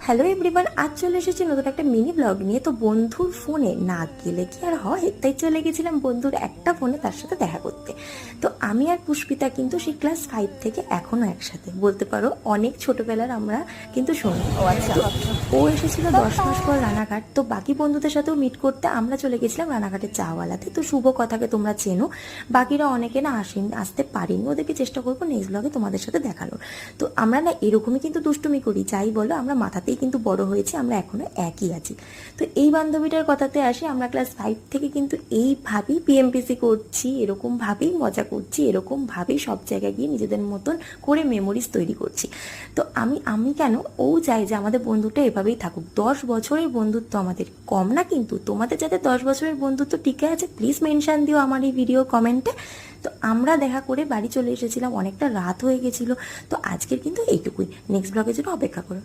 Hello everyone, আজ চলে এসেছি নতুন একটা মিনি ব্লগ নিয়ে। তো বন্ধুর ফোনে না গেলে কি আর হয়, তাই চলে গেছিলাম বন্ধুর একটা ফোনে তার সাথে দেখা করতে। তো আমি আর পুষ্পিতা কিন্তু সেই ক্লাস 5 থেকে এখনো একসাথে, বলতে পারো অনেক ছোটবেলার আমরা কিন্তু সঙ্গী। তো ও এসেছিল 10 মাস পর রানাঘাট, তো বাকি বন্ধুদের সাথেও মিট করতে আমরা চলে গেছিলাম রানাঘাটের চাওয়ালাতে। তো শুভ কথাকে তোমরা চেনো, বাকিরা অনেকে না আসতে পারেনি, ওদেরকে চেষ্টা করবো নেক্সট ব্লগে তোমাদের সাথে দেখানোর। তো আমরা না এরকমই কিন্তু দুষ্টুমি করি, যাই বলো আমরা মাথাতেই কিন্তু বড় হয়েছি, আমরা এখনো একই আছি। তো এই বান্ধবীটার কথাতে আসি, আমরা ক্লাস 5 থেকে কিন্তু এইভাবেই পিএমপিসি করছি, এরকম ভাবেই মজা করছি, এরকম ভাবেই সব জায়গায় গিয়ে নিজেদের মতন করে মেমোরিজ তৈরি করছি। তো আমি কেন, ও চাই যে আমাদের বন্ধুটা এভাবেই থাকুক। 10 বছরের বন্ধুত্ব আমাদের, কম না কিন্তু। তোমাদের যাতে 10 বছরের বন্ধুত্ব টিকে আছে প্লিজ মেনশন দিও আমার এই ভিডিও কমেন্টে। তো আমরা দেখা করে বাড়ি চলে এসেছিলাম, অনেকটা রাত হয়ে গেছিলো। তো আজকের কিন্তু এইটুকুই, নেক্সট ব্লগের জন্য অপেক্ষা করো।